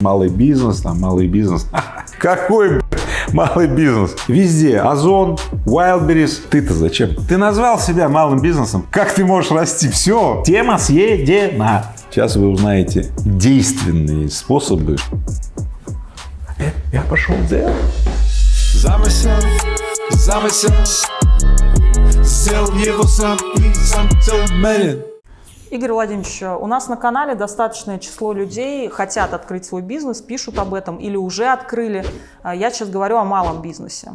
Малый бизнес, там малый бизнес. Какой малый бизнес? Везде Озон, Wildberries. Ты-то зачем? Ты назвал себя малым бизнесом. Как ты можешь расти? Все, тема съедена. Сейчас вы узнаете действенные способы. Я пошел делать. Замысел, сделал его сам и сам целомерен. Игорь Владимирович, у нас на канале достаточное число людей хотят открыть свой бизнес, пишут об этом или уже открыли. Я сейчас говорю о малом бизнесе.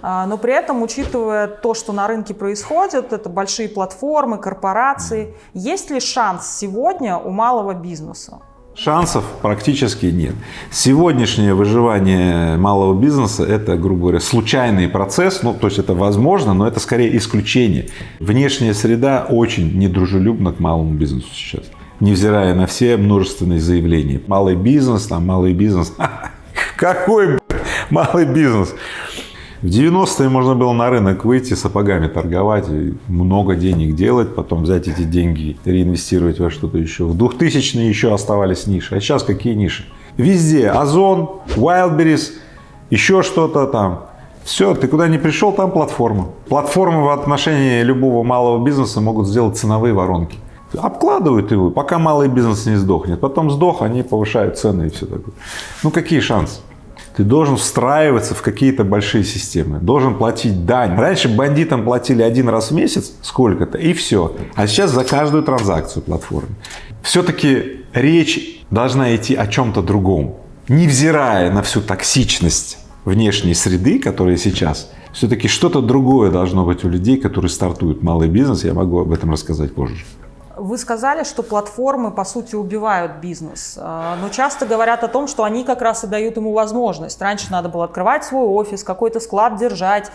Но при этом, учитывая то, что на рынке происходит, это большие платформы, корпорации, есть ли шанс сегодня у малого бизнеса? Шансов практически нет. Сегодняшнее выживание малого бизнеса – это, грубо говоря, случайный процесс. То есть это возможно, но это скорее исключение. Внешняя среда очень недружелюбна к малому бизнесу сейчас, невзирая на все множественные заявления. Малый бизнес, там малый бизнес. Какой малый бизнес? В 90-е можно было на рынок выйти, сапогами торговать, и много денег делать, потом взять эти деньги, реинвестировать во что-то еще. В 2000-е еще оставались ниши. А сейчас какие ниши? Везде Озон, Wildberries, еще что-то там. Все, ты куда ни пришел, там платформа. Платформы в отношении любого малого бизнеса могут сделать ценовые воронки. Обкладывают его, пока малый бизнес не сдохнет. Потом сдох, они повышают цены и все такое. Какие шансы? Ты должен встраиваться в какие-то большие системы, должен платить дань. Раньше бандитам платили один раз в месяц сколько-то, и все. А сейчас за каждую транзакцию платформы. Все-таки речь должна идти о чем-то другом. Невзирая на всю токсичность внешней среды, которая сейчас, все-таки что-то другое должно быть у людей, которые стартуют малый бизнес. Я могу об этом рассказать позже. Вы сказали, что платформы, по сути, убивают бизнес, но часто говорят о том, что они как раз и дают ему возможность. Раньше надо было открывать свой офис, какой-то склад держать,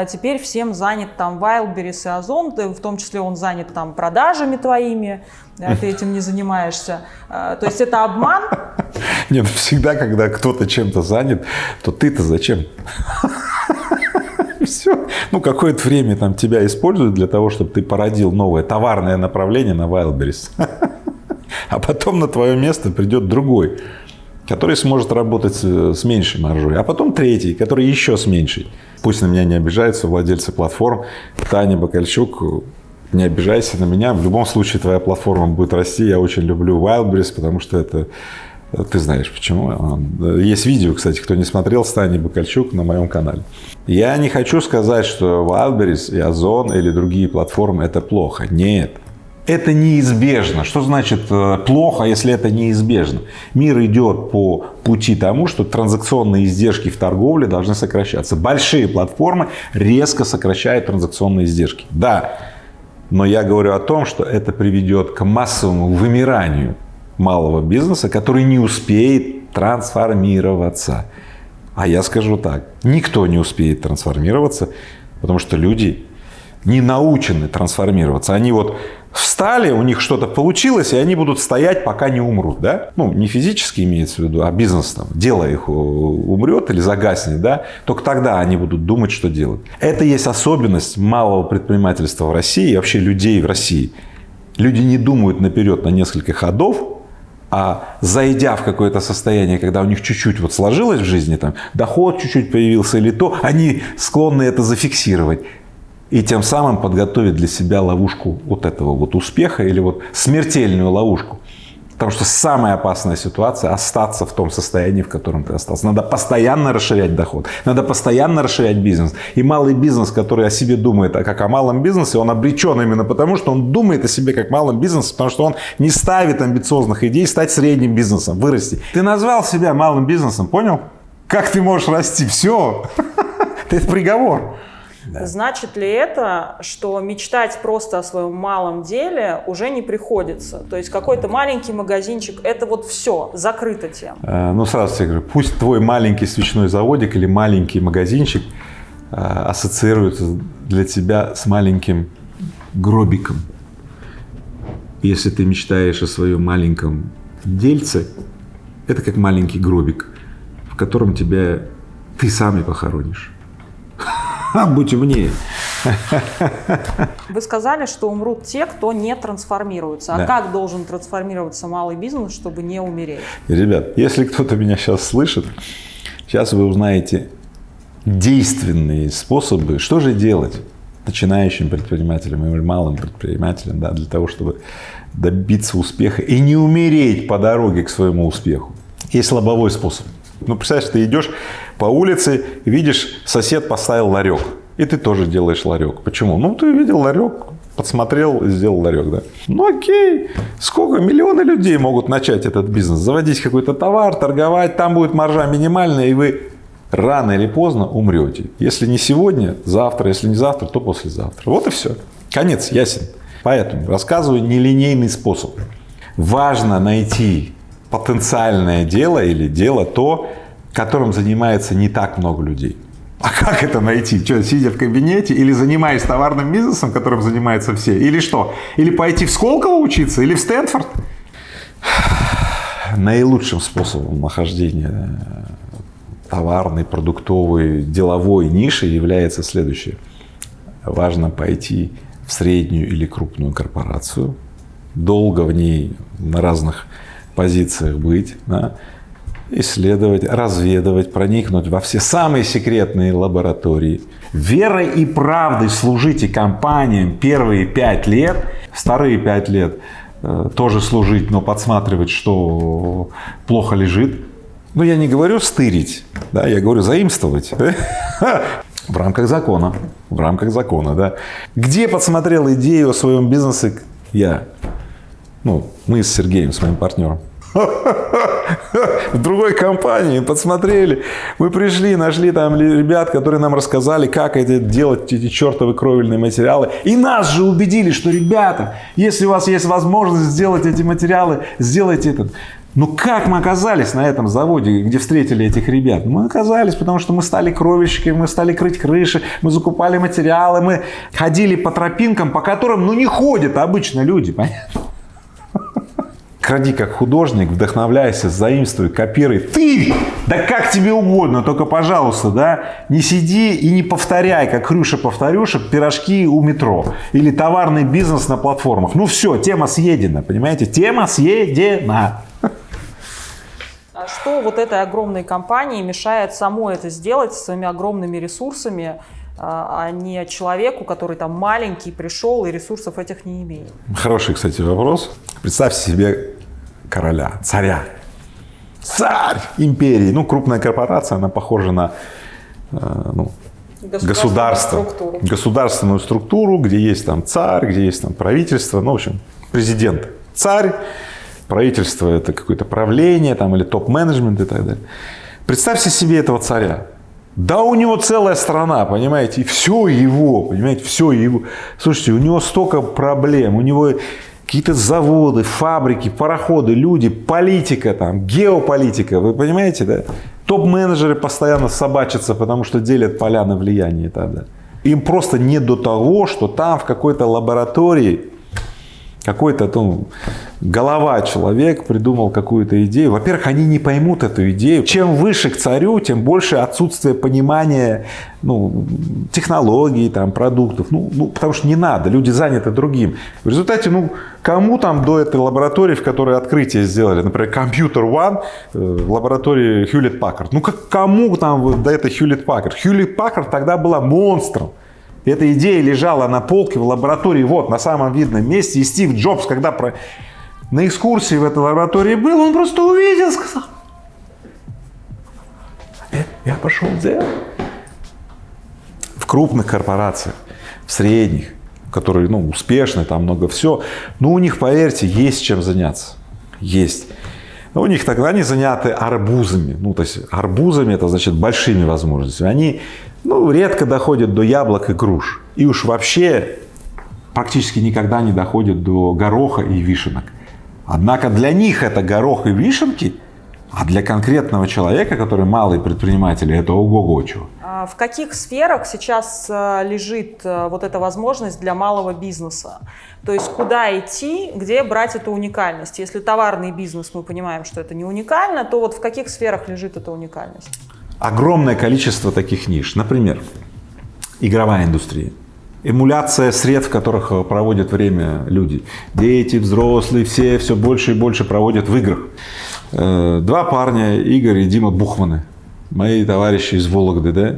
теперь всем занят там Wildberries и Озон, в том числе он занят там продажами твоими, ты этим не занимаешься. То есть это обман? Нет, всегда, когда кто-то чем-то занят, то ты-то зачем? Все. Какое-то время там тебя используют для того, чтобы ты породил новое товарное направление на Wildberries. А потом на твое место придет другой, который сможет работать с меньшей маржой. А потом третий, который еще с меньшей. Пусть на меня не обижаются владельцы платформ. Таня Бакальчук, не обижайся на меня. В любом случае твоя платформа будет расти. Я очень люблю Wildberries, потому что это... Ты знаешь почему. Есть видео, кстати, кто не смотрел, с Таней Бакальчук на моем канале. Я не хочу сказать, что Wildberries и Озон или другие платформы – это плохо. Нет. Это неизбежно. Что значит плохо, если это неизбежно? Мир идет по пути тому, что транзакционные издержки в торговле должны сокращаться. Большие платформы резко сокращают транзакционные издержки. Да, но я говорю о том, что это приведет к массовому вымиранию малого бизнеса, который не успеет трансформироваться. А я скажу так, никто не успеет трансформироваться, потому что люди не научены трансформироваться. Они встали, у них что-то получилось, и они будут стоять, пока не умрут. Да? Не физически имеется в виду, а бизнес, дело их умрет или загаснет, да? Только тогда они будут думать, что делать. Это есть особенность малого предпринимательства в России и вообще людей в России. Люди не думают наперед на несколько ходов, а зайдя в какое-то состояние, когда у них чуть-чуть сложилось в жизни, доход чуть-чуть появился или то, они склонны это зафиксировать. И тем самым подготовить для себя ловушку этого успеха или смертельную ловушку. Потому что самая опасная ситуация – остаться в том состоянии, в котором ты остался. Надо постоянно расширять доход, надо постоянно расширять бизнес. И малый бизнес, который о себе думает как о малом бизнесе, он обречен именно потому, что он думает о себе как малом бизнесе, потому что он не ставит амбициозных идей стать средним бизнесом, вырасти. Ты назвал себя малым бизнесом, понял? Как ты можешь расти? Все. Это приговор. Да. Значит ли это, что мечтать просто о своем малом деле уже не приходится? То есть какой-то маленький магазинчик, это все, закрыта тема? Сразу тебе говорю, пусть твой маленький свечной заводик или маленький магазинчик ассоциируется для тебя с маленьким гробиком. Если ты мечтаешь о своем маленьком дельце, это как маленький гробик, в котором тебя ты сам и похоронишь. Будь умнее. Вы сказали, что умрут те, кто не трансформируется. А Да. как должен трансформироваться малый бизнес, чтобы не умереть? Ребят, если кто-то меня сейчас слышит, сейчас вы узнаете действенные способы, что же делать начинающим предпринимателям или малым предпринимателям, да, для того, чтобы добиться успеха и не умереть по дороге к своему успеху. Есть лобовой способ. Ну, представляешь, ты идешь по улице, видишь, сосед поставил ларек, и ты тоже делаешь ларек. Почему? Ну, ты видел ларек, подсмотрел и сделал ларек, да. Ну, окей, сколько, миллионы людей могут начать этот бизнес, заводить какой-то товар, торговать, там будет маржа минимальная, и вы рано или поздно умрете. Если не сегодня, завтра, если не завтра, то послезавтра. Вот и все. Конец ясен. Поэтому рассказываю нелинейный способ. Важно найти потенциальное дело или дело то, которым занимается не так много людей. А как это найти? Что, сидя в кабинете или занимаясь товарным бизнесом, которым занимаются все? Или что? Или пойти в Сколково учиться? Или в Стэнфорд? Наилучшим способом нахождения товарной, продуктовой, деловой ниши является следующее. Важно пойти в среднюю или крупную корпорацию, долго в ней на разных позициях быть, да, исследовать, разведывать, проникнуть во все самые секретные лаборатории. Верой и правдой служите компаниям первые 5 лет, вторые 5 лет тоже служить, но подсматривать, что плохо лежит. Ну, я не говорю стырить, да, я говорю заимствовать. В рамках закона. В рамках закона, да. Где подсмотрел идею о своем бизнесе я? Ну, мы с Сергеем, с моим партнером. В другой компании подсмотрели. Мы пришли, нашли там ребят, которые нам рассказали, как это делать, эти чертовы кровельные материалы. И нас же убедили, что, ребята, если у вас есть возможность сделать эти материалы, сделайте это. Ну как мы оказались на этом заводе, где встретили этих ребят? Мы оказались, потому что мы стали кровельщиками, мы стали крыть крыши, мы закупали материалы, мы ходили по тропинкам, по которым, ну, не ходят обычно люди, понятно? Кради как художник, вдохновляйся, заимствуй, копируй. Ты! Да как тебе угодно, только, пожалуйста, да, не сиди и не повторяй, как Хрюша-повторюша, пирожки у метро. Или товарный бизнес на платформах. Ну все, тема съедена, понимаете? Тема съедена. А что вот этой огромной компании мешает самой это сделать своими огромными ресурсами, а не человеку, который там маленький, пришел и ресурсов этих не имеет? Хороший, кстати, вопрос. Представьте себе короля, царя. Царь империи. Ну, крупная корпорация, она похожа на государственную структуру, где есть там царь, где есть там правительство, ну, в общем, президент. Царь, правительство — это какое-то правление там, или топ-менеджмент и так далее. Представьте себе этого царя. Да у него целая страна, понимаете, и все его, понимаете, все его. Слушайте, у него столько проблем, у него какие-то заводы, фабрики, пароходы, люди, политика там, геополитика, вы понимаете, да? Топ-менеджеры постоянно собачатся, потому что делят поля на влияние и так далее. Им просто не до того, что там в какой-то лаборатории какой-то там голова человек придумал какую-то идею. Во-первых, они не поймут эту идею. Чем выше к царю, тем больше отсутствие понимания, ну, технологий, там, продуктов. Ну, потому что не надо, люди заняты другим. В результате, ну, кому там до этой лаборатории, в которой открытие сделали, например, Computer One в лаборатории Hewlett Packard. Ну, кому там до этой Hewlett Packard? Hewlett Packard тогда была монстром. Эта идея лежала на полке в лаборатории, вот, на самом видном месте. И Стив Джобс, когда на экскурсии в этой лаборатории был, он просто увидел, сказал: я пошел делать. В крупных корпорациях, в средних, которые, ну, успешны, там много всего, но у них, поверьте, есть чем заняться. Есть. Но у них тогда они заняты арбузами. Ну, то есть арбузами — это значит большими возможностями. Они, ну, редко доходят до яблок и груш. И уж вообще практически никогда не доходят до гороха и вишенок. Однако для них это горох и вишенки, а для конкретного человека, который малый предприниматель, это ого-го чего. В каких сферах сейчас лежит вот эта возможность для малого бизнеса? То есть куда идти, где брать эту уникальность? Если товарный бизнес, мы понимаем, что это не уникально, то вот в каких сферах лежит эта уникальность? Огромное количество таких ниш. Например, игровая индустрия. эмуляция сред, в которых проводят время люди. Дети, взрослые, все больше и больше проводят в играх. Два парня, Игорь и Дима Бухманы, мои товарищи из Вологды, да?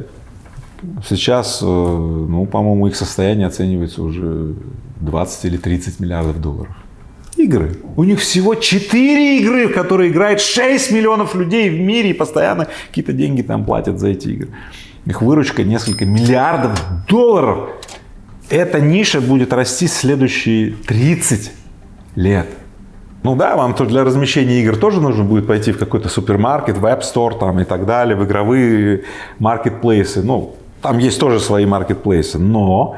Сейчас, ну, по-моему, их состояние оценивается уже 20 или 30 миллиардов долларов. Игры. У них всего 4 игры, в которые играет 6 миллионов людей в мире, и постоянно какие-то деньги там платят за эти игры. Их выручка несколько миллиардов долларов. Эта ниша будет расти следующие 30 лет. Ну да, вам тут для размещения игр тоже нужно будет пойти в какой-то супермаркет, в App Store там, и так далее, в игровые маркетплейсы. Ну, там есть тоже свои маркетплейсы, но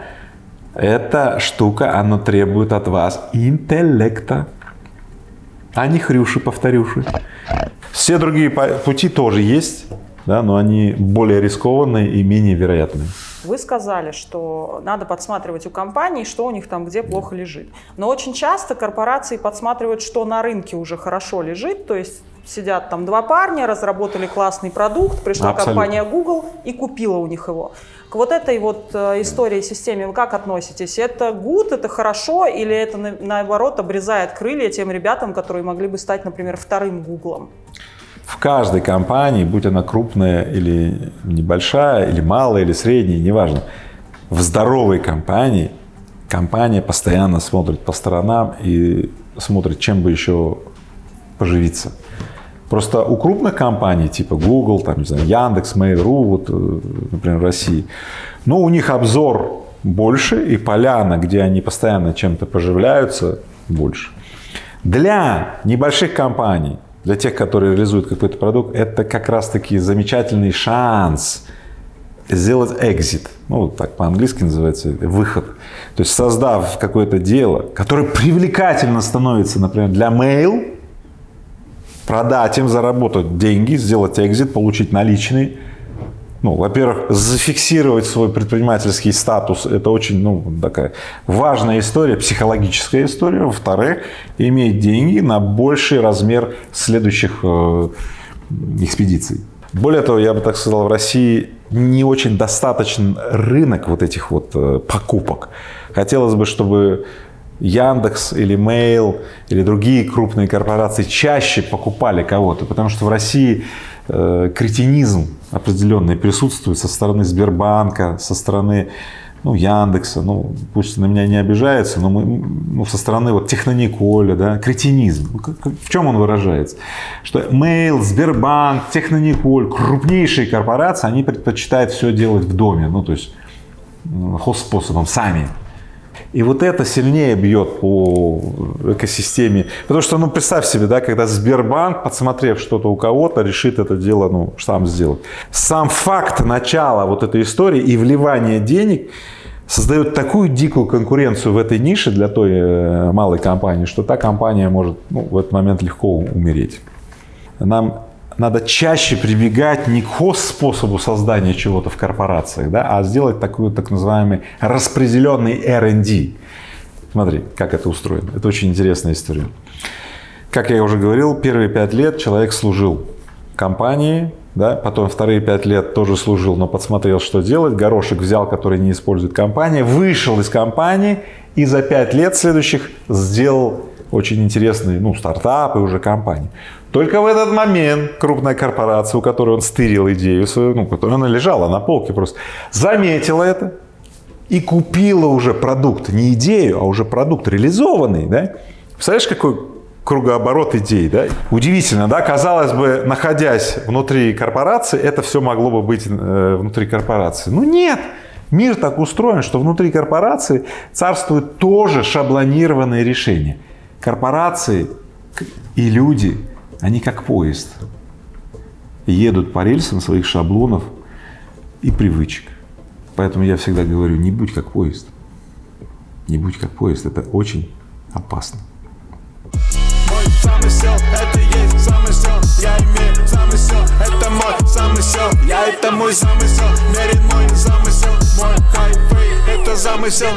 эта штука, она требует от вас интеллекта, а не хрюши, повторюши. Все другие пути тоже есть, да, но они более рискованные и менее вероятные. Вы сказали, что надо подсматривать у компаний, что у них там где плохо лежит. Но очень часто корпорации подсматривают, что на рынке уже хорошо лежит. То есть сидят там два парня, разработали классный продукт, пришла компания Google и купила у них его. К вот этой вот истории, системе вы как относитесь? Это good, это хорошо, или это наоборот обрезает крылья тем ребятам, которые могли бы стать, например, вторым Гуглом? В каждой компании, будь она крупная или небольшая, или малая, или средняя, неважно, в здоровой компании компания постоянно смотрит по сторонам и смотрит, чем бы еще поживиться. Просто у крупных компаний, типа Google, там, не знаю, Яндекс, Mail.ru, вот, например, в России, ну, у них обзор больше, и поляна, где они постоянно чем-то поживляются, больше. Для небольших компаний, для тех, которые реализуют какой-то продукт, это как раз-таки замечательный шанс сделать экзит. Ну, так по-английски называется, выход. То есть, создав какое-то дело, которое привлекательно становится, например, для Mail, продать им, заработать деньги, сделать экзит, получить наличный. Ну, во-первых, зафиксировать свой предпринимательский статус – это очень, ну, такая важная история, психологическая история. Во-вторых, иметь деньги на больший размер следующих экспедиций. Более того, я бы так сказал, в России не очень достаточен рынок вот этих вот покупок. Хотелось бы, чтобы Яндекс или Mail или другие крупные корпорации чаще покупали кого-то, потому что в России кретинизм определенный присутствует со стороны Сбербанка, со стороны, ну, Яндекса, ну, пусть на меня не обижаются, но со стороны вот Технониколя, да, кретинизм. В чем он выражается? Что Mail, Сбербанк, Технониколь, крупнейшие корпорации, они предпочитают все делать в доме, ну, то есть хозспособом, сами. И вот это сильнее бьет по экосистеме. Потому что, ну, представь себе, да, когда Сбербанк, подсмотрев что-то у кого-то, решит это дело, ну, сам сделать. Сам факт начала вот этой истории и вливания денег создает такую дикую конкуренцию в этой нише для той малой компании, что та компания может, ну, в этот момент легко умереть. Нам надо чаще прибегать не к способу создания чего-то в корпорациях, да, а сделать такой так называемый распределенный R&D. Смотри, как это устроено. Это очень интересная история. Как я уже говорил, первые 5 лет человек служил компании, да, потом вторые 5 лет тоже служил, но подсмотрел, что делать, горошек взял, который не использует компания, вышел из компании и за 5 лет следующих сделал очень интересный, ну, стартап и уже компанию. Только в этот момент крупная корпорация, у которой он стырил идею свою, ну, которая она лежала на полке просто, заметила это и купила уже продукт, не идею, а уже продукт реализованный, да? Представляешь, какой кругооборот идей, да? Удивительно, да? Казалось бы, находясь внутри корпорации, это все могло бы быть внутри корпорации. Но нет! Мир так устроен, что внутри корпорации царствуют тоже шаблонированные решения. Корпорации и люди, они как поезд, едут по рельсам своих шаблонов и привычек. Поэтому я всегда говорю, не будь как поезд. Не будь как поезд, это очень опасно. Мой замысел, это есть замысел, я имею замысел, это мой замысел, это мой замысел, мерен мой замысел, мой хайвей, это замысел.